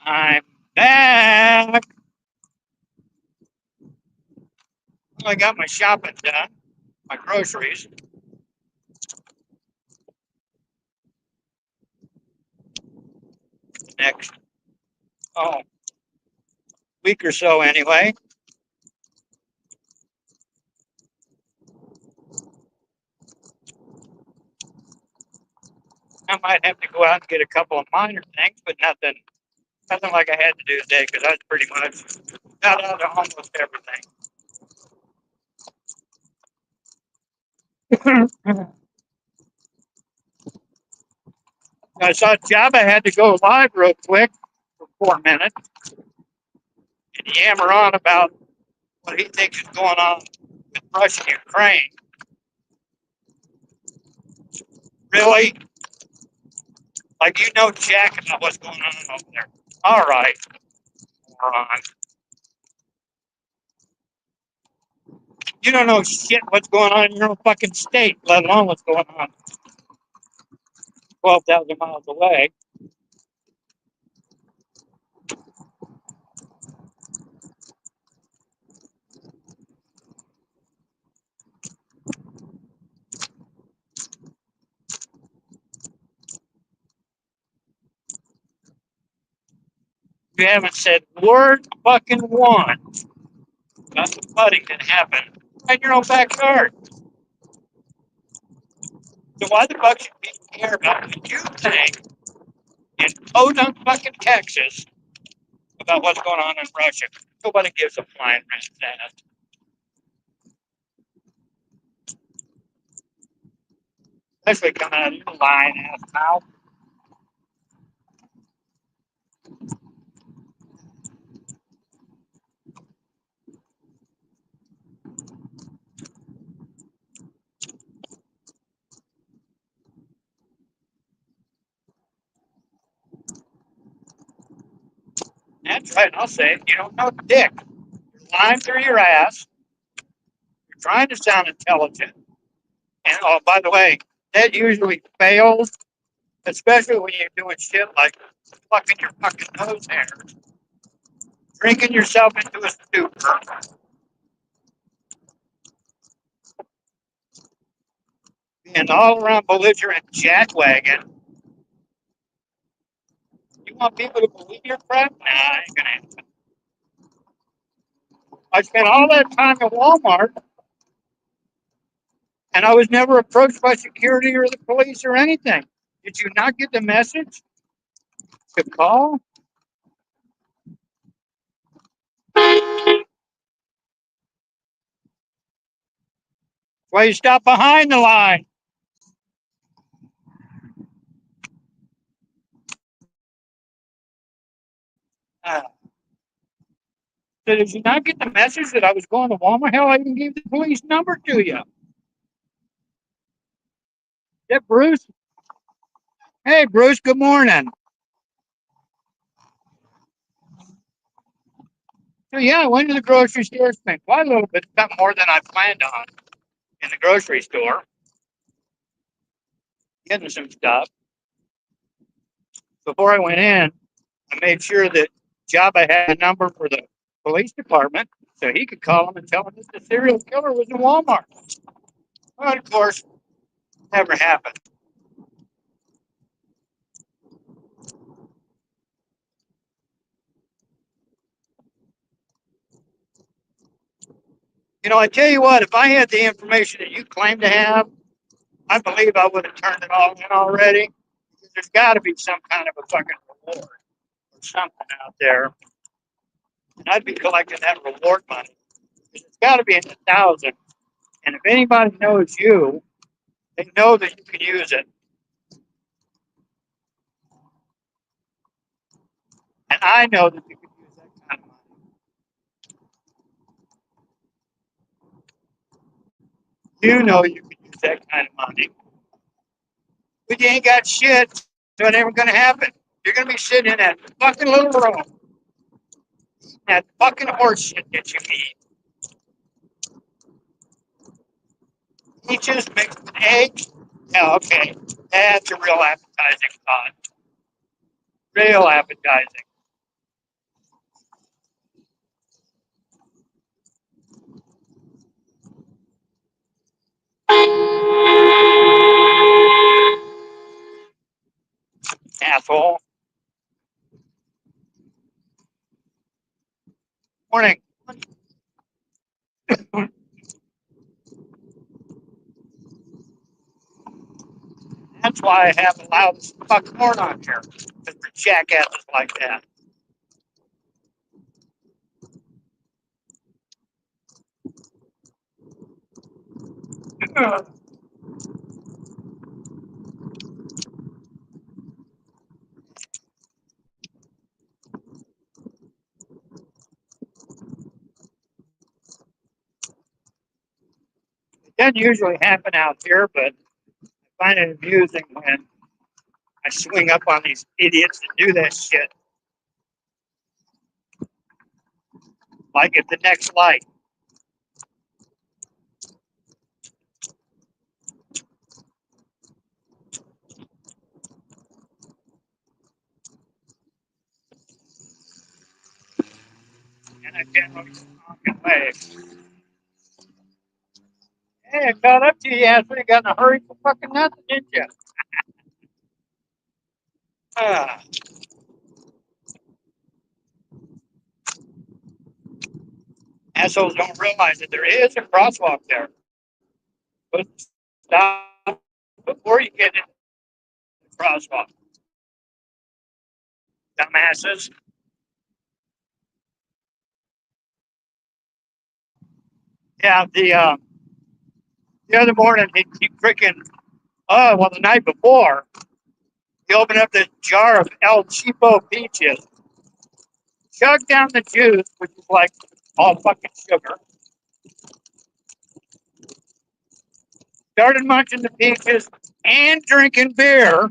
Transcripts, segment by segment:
I'm back. I got my shopping done, my groceries. Next, week or so anyway. I might have to go out and get a couple of minor things, but nothing like I had to do today because I was pretty much got out of almost everything. I saw Jabba had to go live real quick for 4 minutes and yammer on about what he thinks is going on with Russia and Ukraine. Really? Like, you know jack about what's going on over there. All right, moron. You don't know shit what's going on in your own fucking state, let alone what's going on 12,000 miles away. You haven't said word fucking one about the flooding that happened right in your own backyard. So why the fuck should people care about what you think in podunk fucking Texas about what's going on in Russia? Nobody gives a flying rat's ass. Especially coming out of your lying ass mouth. That's right, I'll say it. You don't know dick. You're lying through your ass. You're trying to sound intelligent. And oh, by the way, that usually fails, especially when you're doing shit like plucking your fucking nose hairs, drinking yourself into a stupor, being all around belligerent jackwagon. You want people to believe your crap? Nah, ain't gonna happen. I spent all that time at Walmart, and I was never approached by security or the police or anything. Did you not get the message to call? Well, you stop behind the line. Uh, so did you not get the message that I was going to Walmart? Hell, I even gave the police number to you. Is that Bruce? Hey, Bruce, good morning. So, yeah, I went to the grocery store, spent quite a little bit, spent more than I planned on in the grocery store, getting some stuff. Before I went in, I made sure that Jabba had a number for the police department so he could call them and tell them that the serial killer was in Walmart. Well, of course, never happened. You know, I tell you what, if I had the information that you claim to have, I believe I would have turned it all in already. There's got to be some kind of a fucking reward or something out there. And I'd be collecting that reward money. It's got to be in the thousands. And if anybody knows you, they know that you can use it. And I know that you can use that kind of money. You know you can use that kind of money. But you ain't got shit, so it ain't gonna happen. You're gonna be sitting in that fucking little room, that fucking horse shit that you eat. Peaches mixed with eggs. Yeah, okay. That's a real appetizing thought. Real appetizing. Asshole. Morning. That's why I haven't allowed this fucking horn on here. Because for jackasses like that. It doesn't usually happen out here, but I find it amusing when I swing up on these idiots that do that shit. Like at the next light. And I generally walk away. Hey, I caught up to you, asshole. You got in a hurry for fucking nothing, didn't you? Ah, assholes don't realize that there is a crosswalk there. But stop before you get in the crosswalk. Dumbasses. Yeah, the other morning he freaking the night before he opened up this jar of El Cheapo peaches, chugged down the juice, which is like all fucking sugar. Started munching the peaches and drinking beer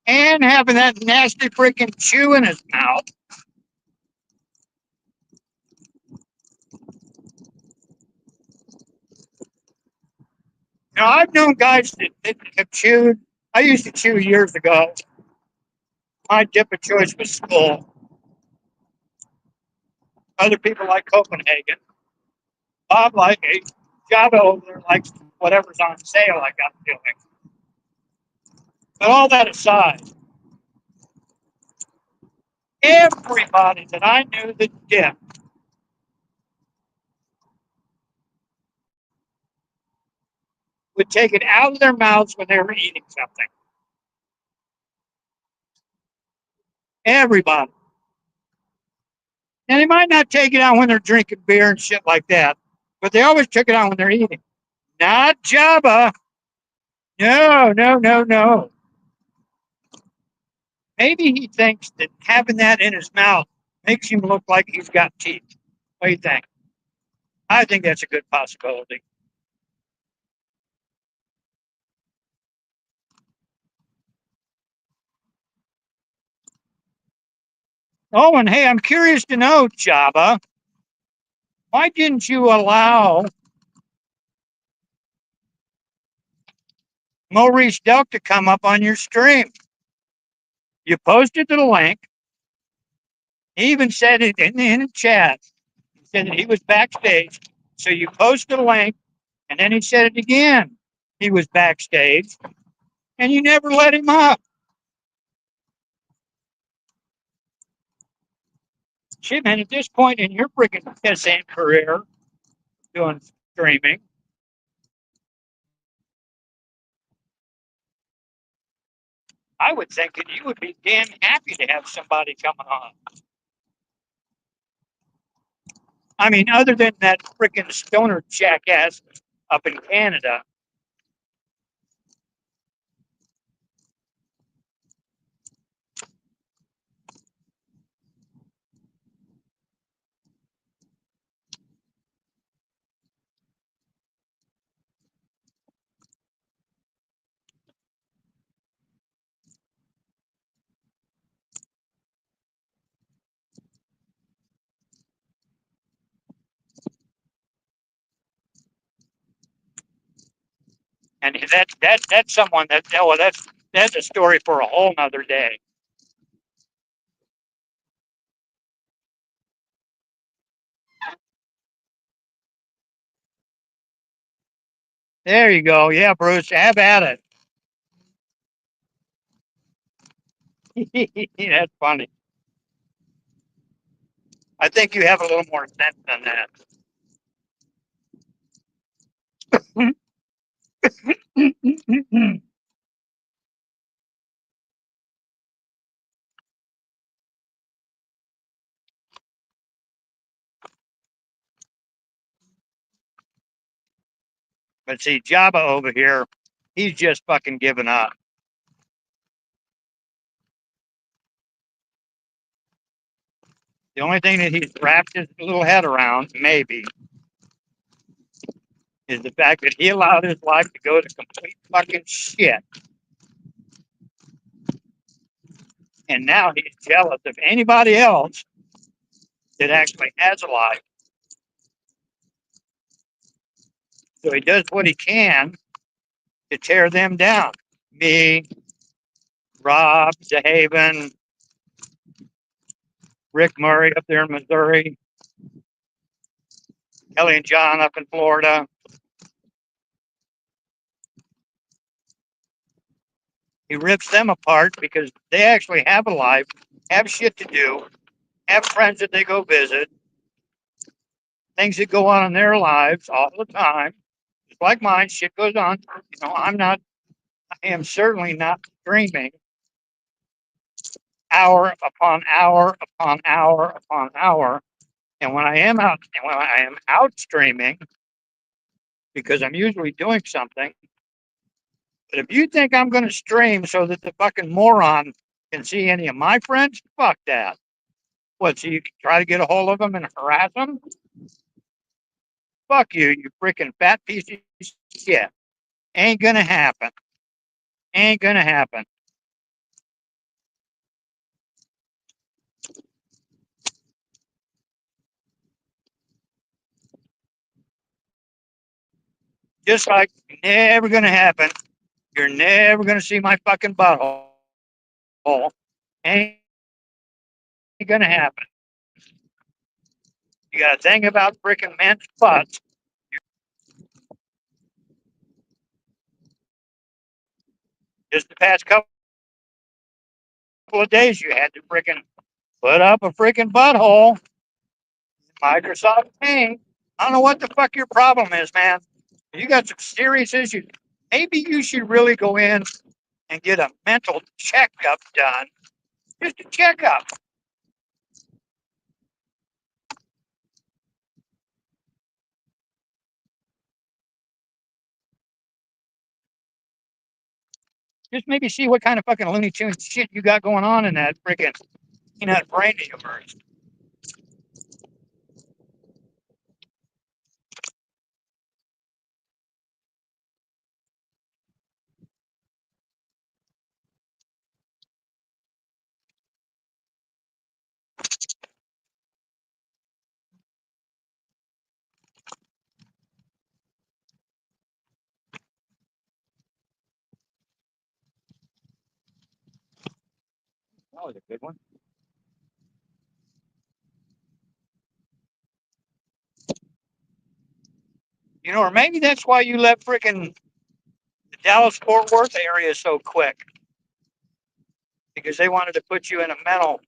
and having that nasty freaking chew in his mouth. Now, I've known guys that have chewed. I used to chew years ago. My dip of choice was Skull. Other people like Copenhagen. Bob like a Java over there likes whatever's on sale, like I'm doing. But all that aside, everybody that I knew that dipped would take it out of their mouths when they were eating something. Everybody. And they might not take it out when they're drinking beer and shit like that, but they always took it out when they're eating. Not Java. No, no, no, no. Maybe he thinks that having that in his mouth makes him look like he's got teeth. What do you think? I think that's a good possibility. Oh, and hey, I'm curious to know, Java, why didn't you allow Maurice Delk to come up on your stream? You posted the link. He even said it in the chat. He said that he was backstage. So you posted the link, and then he said it again. He was backstage, and you never let him up. Shit, man, at this point in your freaking pissant career, doing streaming, I would think that you would be damn happy to have somebody coming on. I mean, other than that freaking stoner jackass up in Canada. And that's someone that's a story for a whole nother day. There you go. Yeah, Bruce, have at it. That's funny. I think you have a little more sense than that. But see, Jabba over here, he's just fucking giving up. The only thing that he's wrapped his little head around, maybe, is the fact that he allowed his life to go to complete fucking shit. And now he's jealous of anybody else that actually has a life. So he does what he can to tear them down. Me, Rob, DeHaven, Rick Murray up there in Missouri, Kelly and John up in Florida. He rips them apart because they actually have a life, have shit to do, have friends that they go visit, things that go on in their lives all the time. Just like mine, shit goes on. You know, I am certainly not streaming hour upon hour upon hour upon hour. And when I am out streaming, because I'm usually doing something. But if you think I'm going to stream so that the fucking moron can see any of my friends, fuck that. What, so you can try to get a hold of them and harass them? Fuck you, you freaking fat piece of shit. Ain't gonna happen. Ain't gonna happen. Just like never gonna happen. You're never gonna see my fucking butthole. Ain't gonna happen. You got a thing about freaking men's butts. Just the past couple of days, you had to freaking put up a freaking butthole. Microsoft Paint. I don't know what the fuck your problem is, man. You got some serious issues. Maybe you should really go in and get a mental checkup done. Just a checkup. Just maybe see what kind of fucking Looney Tunes shit you got going on in that freaking peanut brain of yours. That was a good one. You know, or maybe that's why you left freaking the Dallas Fort Worth area so quick. Because they wanted to put you in a mental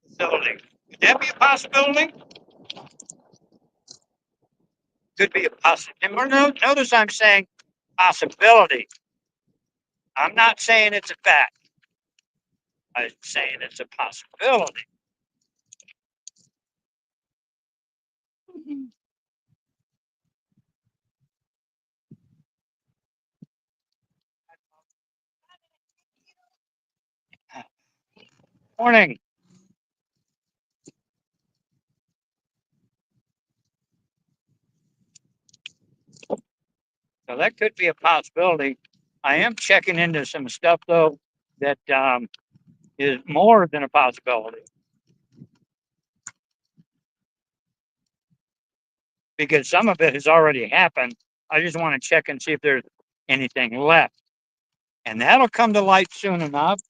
facility. Could that be a possibility? Could be a possibility. Notice I'm saying possibility. I'm not saying it's a fact. I'm saying it's a possibility. Morning. So that could be a possibility. I am checking into some stuff though that is more than a possibility because some of it has already happened. I just want to check and see if there's anything left, and that'll come to light soon enough.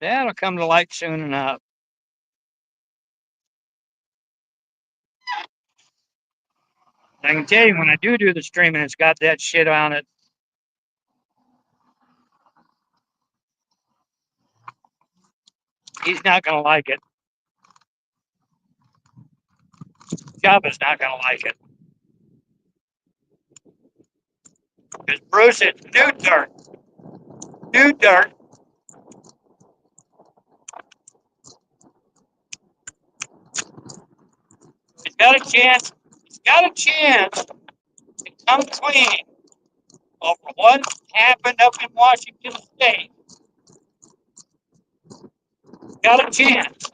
That'll come to light soon enough. I can tell you when I do the streaming, it's got that shit on it. He's not gonna like it. Jabba's not gonna like it. Because Bruce is new dirt. New dirt. He's got a chance. He's got a chance to come clean over what happened up in Washington State. Got a chance.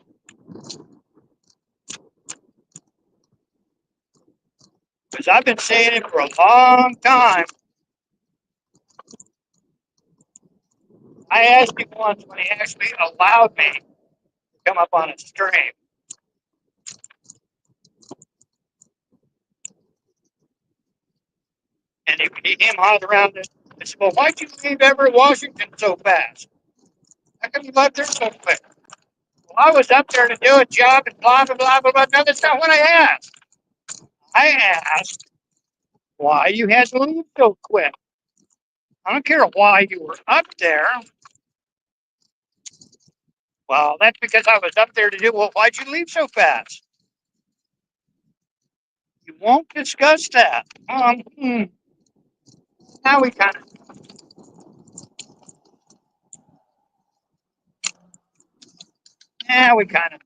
Because I've been saying it for a long time. I asked him once when he actually allowed me to come up on a stream. And he came out around it. I said, well, why'd you leave Everett, Washington so fast? How come you left there so quick? Well, I was up there to do a job and blah, blah, blah, blah, blah. No, that's not what I asked. I asked why you had to leave so quick. I don't care why you were up there. Well, that's because I was up there to do, well, why'd you leave so fast? You won't discuss that. Now we kind of. Yeah, we kind of.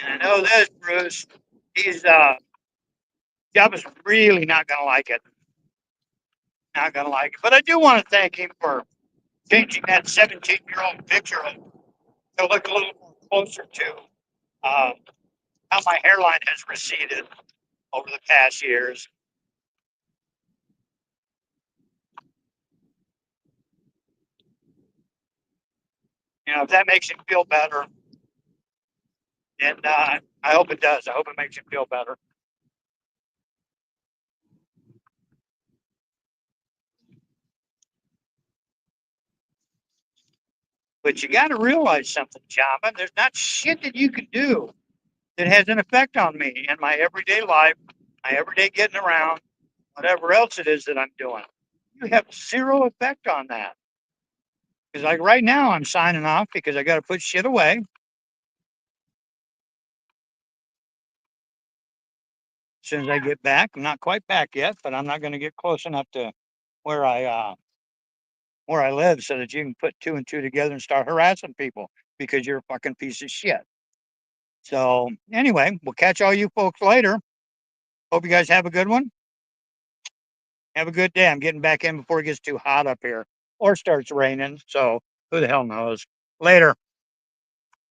And I know this, Bruce. He's Jabba's really not gonna like it. Not gonna like it. But I do want to thank him for changing that 17-year-old picture to look a little more closer to how my hairline has receded over the past years. You know, if that makes him feel better, then I hope it does. I hope it makes him feel better. But you got to realize something, Jabba. There's not shit that you can do that has an effect on me in my everyday life, my everyday getting around, whatever else it is that I'm doing. You have zero effect on that. Because like right now, I'm signing off because I got to put shit away. As soon as I get back, I'm not quite back yet, but I'm not going to get close enough to where I live so that you can put two and two together and start harassing people because you're a fucking piece of shit. So anyway, we'll catch all you folks later. Hope you guys have a good one. Have a good day. I'm getting back in before it gets too hot up here or starts raining. So who the hell knows? Later.